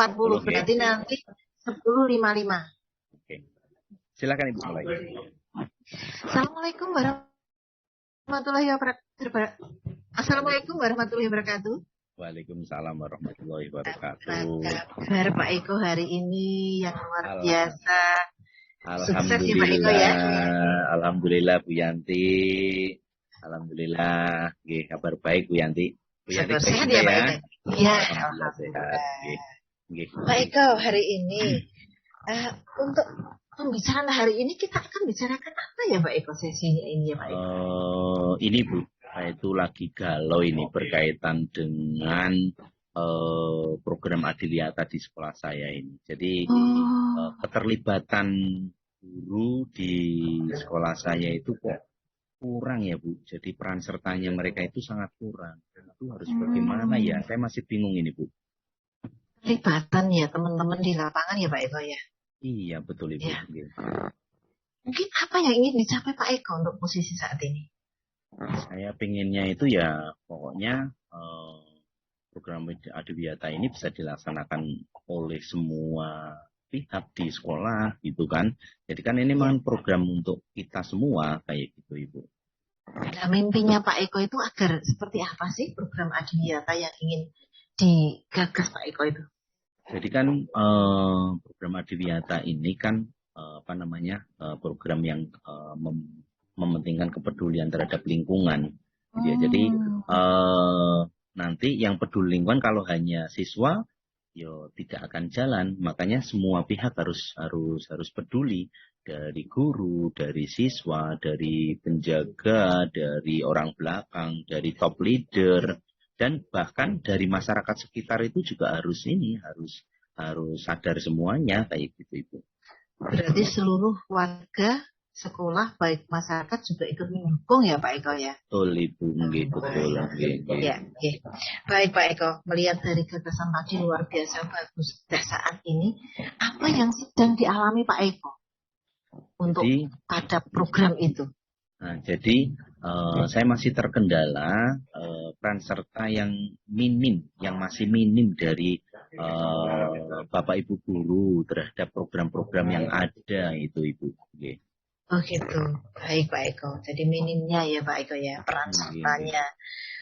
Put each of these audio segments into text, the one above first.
40 berarti ya? nanti 10.55. Oke. Silakan Ibu mulai. Assalamualaikum warahmatullahi wabarakatuh. Assalamualaikum warahmatullahi wabarakatuh. Waalaikumsalam warahmatullahi wabarakatuh. Kabar Pak Eko hari ini yang luar biasa. Alhamdulillah, sukses ya Pak Eko ya. Alhamdulillah Bu Yanti. Alhamdulillah, kabar baik Bu Yanti. Bu Yanti sehat ya Pak Eko. Iya, alhamdulillah sehat. Pak Eko hari ini untuk pembicaraan hari ini kita akan bicarakan apa ya Pak Eko sesinya ini ya Pak Eko? Ini Bu, saya itu lagi galau ini berkaitan dengan program Adiliata di sekolah saya ini. Jadi keterlibatan guru di sekolah saya itu kok kurang ya Bu. Jadi peran sertanya mereka itu sangat kurang. Dan itu harus bagaimana ya? Saya masih bingung ini Bu. Keterlibatan ya teman-teman di lapangan ya Pak Eko ya? Iya betul Ibu. Ya. Mungkin apa yang ingin dicapai Pak Eko untuk posisi saat ini? Saya pengennya itu ya pokoknya program Adiwiyata ini bisa dilaksanakan oleh semua pihak di sekolah gitu kan. Jadi kan ini memang program untuk kita semua kayak gitu Ibu. Nah, mimpinya Pak Eko itu agar seperti apa sih program Adiwiyata yang ingin digagas Pak Eko itu? Jadi kan program Adiwiyata ini kan program yang mementingkan kepedulian terhadap lingkungan. Ya, jadi nanti yang peduli lingkungan kalau hanya siswa, tidak akan jalan. Makanya semua pihak harus peduli, dari guru, dari siswa, dari penjaga, dari orang belakang, dari top leader, dan bahkan dari masyarakat sekitar itu juga harus sadar semuanya kayak gitu Ibu. Berarti seluruh warga sekolah baik masyarakat juga ikut mendukung ya Pak Eko ya. Betul Ibu, betul. Ya, baik Pak Eko, melihat dari gagasan tadi luar biasa bagus. Saat ini apa yang sedang dialami Pak Eko untuk pada program itu? Nah, jadi saya masih terkendala peran serta yang masih minim dari Bapak Ibu guru terhadap program-program yang ada itu Ibu. Oh gitu, baik Pak Eko. Jadi minimnya ya Pak Eko ya peran sertanya.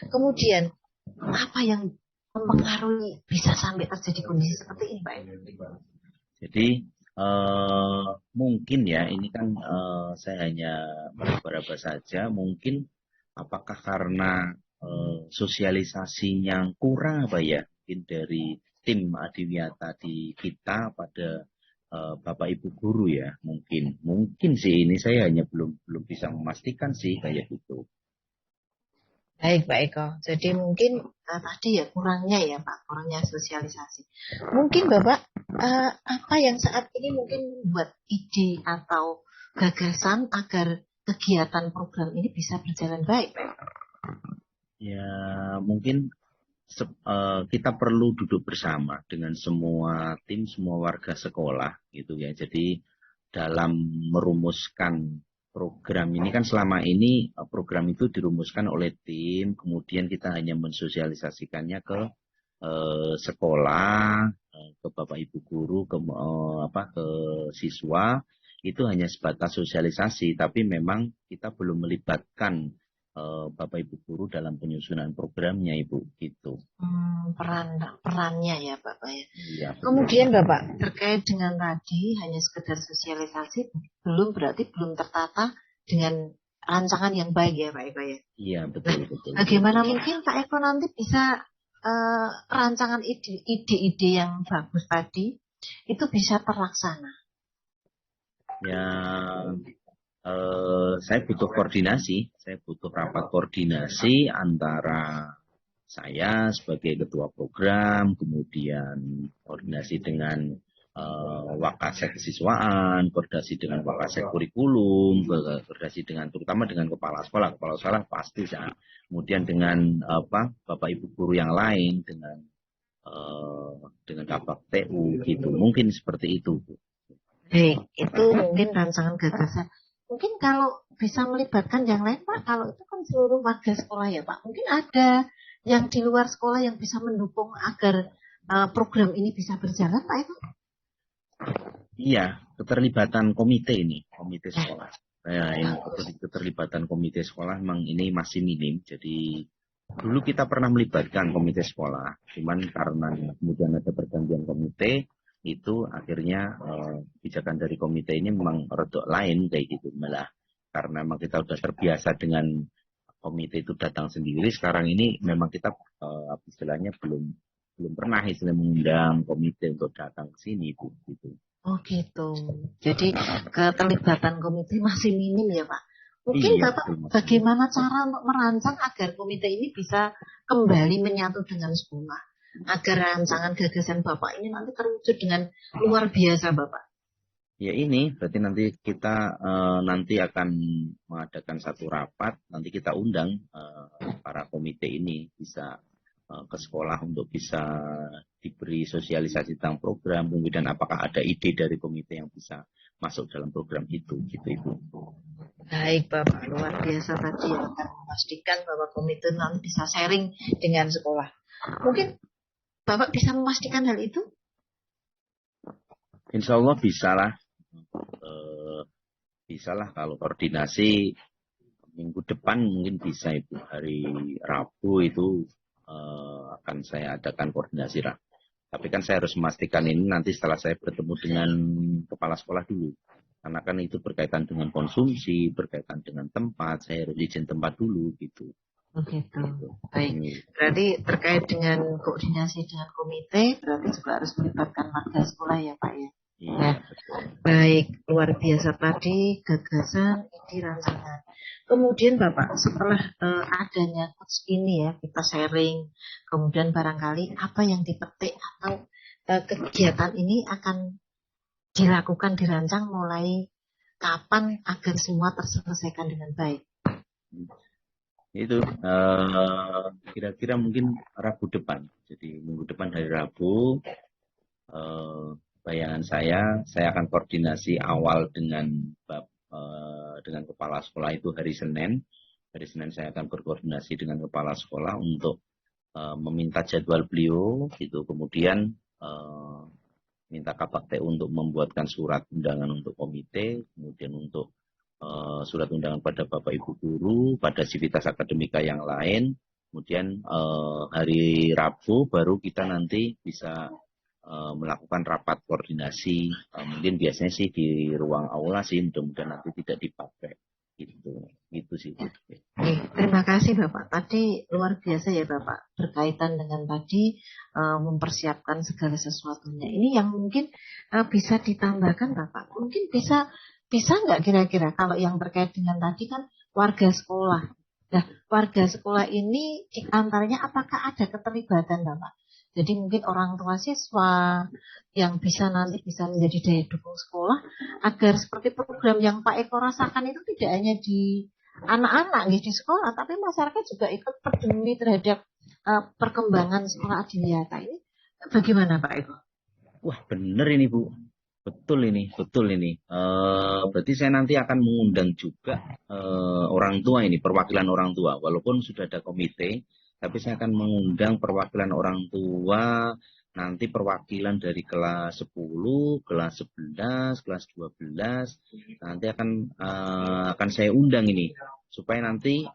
Kemudian apa yang mempengaruhi bisa sampai terjadi kondisi seperti ini Pak Eko? Jadi mungkin ya ini kan saya hanya meraba-raba saja. Mungkin apakah karena sosialisasi yang kurang apa ya? Mungkin dari tim Adiwiyata di kita pada Bapak Ibu guru ya, mungkin sih ini saya hanya belum bisa memastikan sih kayak gitu. Baik Pak Eko, jadi mungkin tadi ya kurangnya ya Pak, kurangnya sosialisasi. Mungkin Bapak apa yang saat ini mungkin membuat ide atau gagasan agar kegiatan program ini bisa berjalan baik Pak Eko? Ya mungkin kita perlu duduk bersama dengan semua tim, semua warga sekolah gitu ya. Jadi dalam merumuskan program ini kan selama ini program itu dirumuskan oleh tim, kemudian kita hanya mensosialisasikannya ke sekolah, ke Bapak Ibu guru, ke siswa, itu hanya sebatas sosialisasi, tapi memang kita belum melibatkan Bapak Ibu guru dalam penyusunan programnya Ibu gitu. Perannya ya Bapak ya. Ya, kemudian Bapak terkait dengan tadi hanya sekedar sosialisasi berarti belum tertata dengan rancangan yang baik ya Pak Eko ya. Iya betul. Bagaimana mungkin Pak Eko nanti bisa rancangan ide-ide yang bagus tadi itu bisa terlaksana? Ya. Saya butuh rapat koordinasi antara saya sebagai ketua program, kemudian koordinasi dengan wakasek kesiswaan, koordinasi dengan wakasek kurikulum, koordinasi terutama dengan kepala sekolah pasti ya. Kemudian dengan Bapak Ibu guru yang lain, dengan Kabak TU gitu, mungkin seperti itu. Itu mungkin rancangan gagasan. Mungkin kalau bisa melibatkan yang lain Pak, kalau itu kan seluruh warga sekolah ya Pak. Mungkin ada yang di luar sekolah yang bisa mendukung agar program ini bisa berjalan, Pak Eko? Iya, keterlibatan komite sekolah. Nah, ini keterlibatan komite sekolah memang ini masih minim. Jadi dulu kita pernah melibatkan komite sekolah, cuman karena kemudian ada pergantian komite, itu akhirnya kebijakan dari komite ini memang rodok lain kayak gitu, malah karena memang kita sudah terbiasa dengan komite itu datang sendiri. Sekarang ini memang kita istilahnya belum pernah mengundang komite untuk datang ke sini Bu, gitu. Oh gitu. Jadi keterlibatan komite masih minim ya Pak. Mungkin Iya, Bapak bagaimana cara untuk merancang agar komite ini bisa kembali menyatu dengan sekolah, agar rancangan gagasan Bapak ini nanti terwujud dengan luar biasa Bapak. Ya ini berarti nanti kita nanti akan mengadakan satu rapat, nanti kita undang para komite ini bisa ke sekolah untuk bisa diberi sosialisasi tentang program, kemudian apakah ada ide dari komite yang bisa masuk dalam program itu, gitu Ibu. Baik Bapak, luar biasa tadi yang akan memastikan bahwa komite nanti bisa sharing dengan sekolah. Mungkin Bapak bisa memastikan hal itu? Insya Allah bisa lah. Bisa lah kalau koordinasi minggu depan mungkin bisa Ibu. Hari Rabu itu akan saya adakan koordinasi lah. Tapi kan saya harus memastikan ini nanti setelah saya bertemu dengan kepala sekolah dulu. Karena kan itu berkaitan dengan konsumsi, berkaitan dengan tempat, saya harus izin tempat dulu gitu. Begitu. Baik. Berarti terkait dengan koordinasi dengan komite, berarti juga harus melibatkan warga sekolah ya Pak ya? Iya, ya. Baik, luar biasa tadi gagasan, ide, rancangan. Kemudian Bapak, setelah adanya coach ini ya, kita sharing, kemudian barangkali apa yang dipetik atau kegiatan ini akan dilakukan, dirancang mulai kapan agar semua terselesaikan dengan baik? Itu kira-kira mungkin Rabu depan. Jadi minggu depan hari Rabu, bayangan saya akan koordinasi awal dengan kepala sekolah itu hari Senin. Hari Senin saya akan berkoordinasi dengan kepala sekolah untuk meminta jadwal beliau, gitu. Kemudian minta Kabak TU untuk membuatkan surat undangan untuk komite, kemudian untuk surat undangan pada Bapak Ibu guru, pada sivitas akademika yang lain. Kemudian hari Rabu baru kita nanti bisa melakukan rapat koordinasi, mungkin biasanya sih di ruang aula sih, mudah-mudahan nanti tidak dipakai gitu sih. Terima kasih Bapak, tadi luar biasa ya Bapak, berkaitan dengan tadi mempersiapkan segala sesuatunya. Ini yang mungkin bisa ditambahkan Bapak, mungkin bisa nggak kira-kira kalau yang terkait dengan tadi kan warga sekolah. Nah, warga sekolah ini di antaranya apakah ada keterlibatan Bapak? Jadi mungkin orang tua siswa yang nanti bisa menjadi daya dukung sekolah agar seperti program yang Pak Eko rasakan itu tidak hanya di anak-anak di sekolah, tapi masyarakat juga ikut peduli terhadap perkembangan sekolah adiwiyata ini. Bagaimana Pak Eko? Wah benar ini Bu, betul ini. Berarti saya nanti akan mengundang juga orang tua ini, perwakilan orang tua, walaupun sudah ada komite. Tapi saya akan mengundang perwakilan orang tua, nanti perwakilan dari kelas 10, kelas 11, kelas 12, nanti akan saya undang ini supaya nanti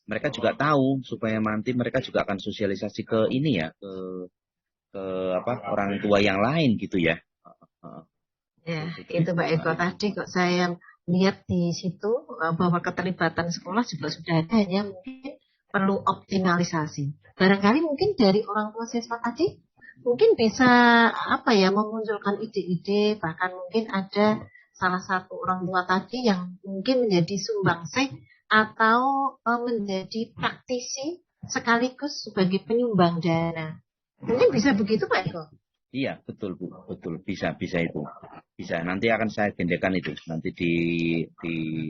mereka juga tahu, supaya nanti mereka juga akan sosialisasi ke ini ya, ke orang tua yang lain gitu ya. Ya, itu Pak Eko tadi kok saya lihat di situ bahwa keterlibatan sekolah juga sudah ada, hanya mungkin perlu optimalisasi. Barangkali mungkin dari orang tua siswa tadi mungkin bisa memunculkan ide-ide, bahkan mungkin ada salah satu orang tua tadi yang mungkin menjadi sumbangsih atau menjadi praktisi sekaligus sebagai penyumbang dana. Mungkin bisa begitu Pak Eko? Iya, betul Bu, betul, bisa itu. Bisa, nanti akan saya agendakan itu. Nanti di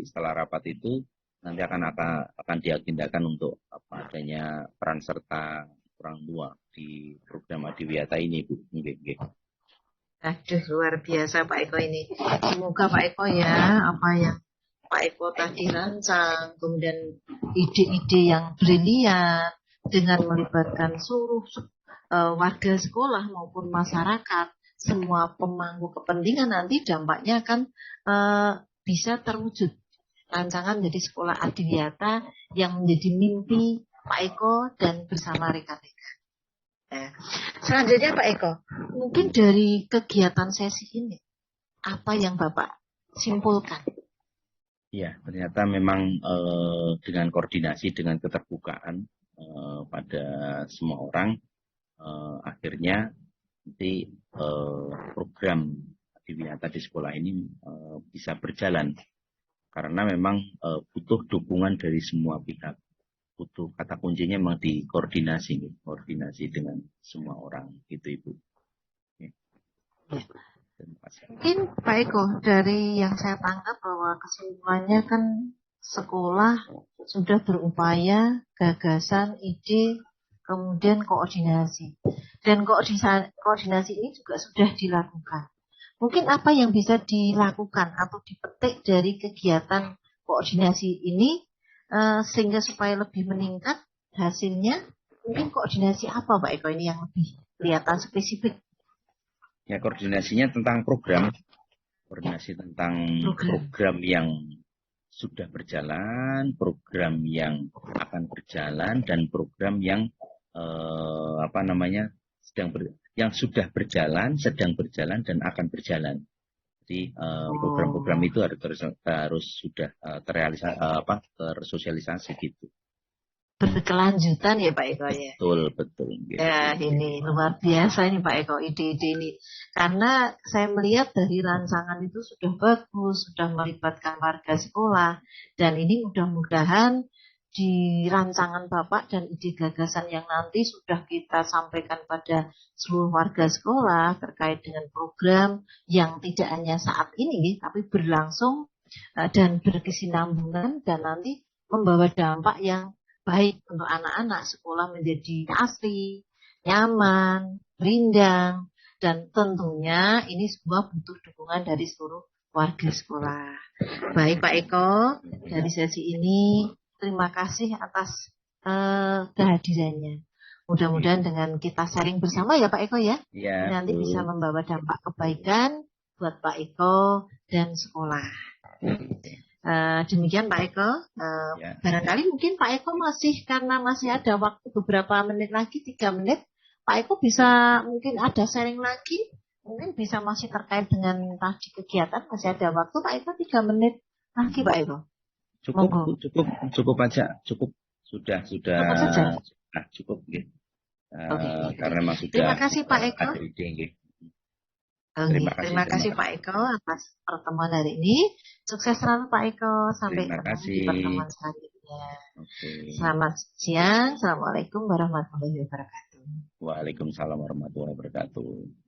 setelah rapat itu nanti akan diagendakan untuk adanya peran serta orang tua di program Adiwiyata ini Bu. Aduh, luar biasa Pak Eko ini. Semoga Pak Eko ya, apa yang Pak Eko tadi rancang, kemudian ide-ide yang brilian dengan melibatkan warga sekolah maupun masyarakat, semua pemangku kepentingan, nanti dampaknya akan bisa terwujud rancangan menjadi sekolah adiwiyata yang menjadi mimpi Pak Eko dan bersama rekan-rekan. Nah, selanjutnya Pak Eko, mungkin dari kegiatan sesi ini, apa yang Bapak simpulkan? Ya, ternyata memang dengan koordinasi, dengan keterbukaan pada semua orang, akhirnya nanti program adiwiyata di sekolah ini bisa berjalan. Karena memang butuh dukungan dari semua pihak. Butuh, kata kuncinya memang di koordinasi, koordinasi dengan semua orang, gitu Ibu. Ya. Mungkin Pak Eko, dari yang saya tangkap bahwa kesimpulannya kan sekolah sudah berupaya, gagasan, ide, kemudian koordinasi. Dan koordinasi ini juga sudah dilakukan. Mungkin apa yang bisa dilakukan atau dipetik dari kegiatan koordinasi ini sehingga supaya lebih meningkat hasilnya, mungkin koordinasi apa Pak Eko ini yang lebih kelihatan spesifik? Ya, koordinasinya tentang program, koordinasi tentang program yang sudah berjalan, program yang akan berjalan, dan program yang yang sudah berjalan, sedang berjalan, dan akan berjalan. Jadi program-program itu harus sudah tersosialisasi gitu. Berkelanjutan ya Pak Eko ya. Betul. Gitu. Ya ini luar biasa ini Pak Eko ide-ide ini. Karena saya melihat dari rancangan itu sudah bagus, sudah melibatkan warga sekolah, dan ini mudah-mudahan di rancangan Bapak dan ide gagasan yang nanti sudah kita sampaikan pada seluruh warga sekolah terkait dengan program yang tidak hanya saat ini tapi berlangsung dan berkesinambungan dan nanti membawa dampak yang baik untuk anak-anak, sekolah menjadi asri, nyaman, rindang, dan tentunya ini semua butuh dukungan dari seluruh warga sekolah. Baik Pak Eko, dari sesi ini terima kasih atas kehadirannya. Mudah-mudahan dengan kita sharing bersama ya Pak Eko ya, nanti bisa membawa dampak kebaikan buat Pak Eko dan sekolah. Demikian Pak Eko. Barangkali mungkin Pak Eko karena masih ada waktu beberapa menit lagi, 3 menit, Pak Eko bisa mungkin ada sharing lagi, mungkin bisa masih terkait dengan tadi kegiatan, masih ada waktu Pak Eko 3 menit lagi Pak Eko. Cukup aja, cukup sudah saja. Cukup gitu. Karena memang sudah. Terima kasih Pak Eko. Terima kasih Pak Eko atas pertemuan hari ini. Sukses selalu Pak Eko. Sampai ketemu di pertemuan selanjutnya. Selamat siang. Assalamualaikum warahmatullahi wabarakatuh. Waalaikumsalam warahmatullahi wabarakatuh.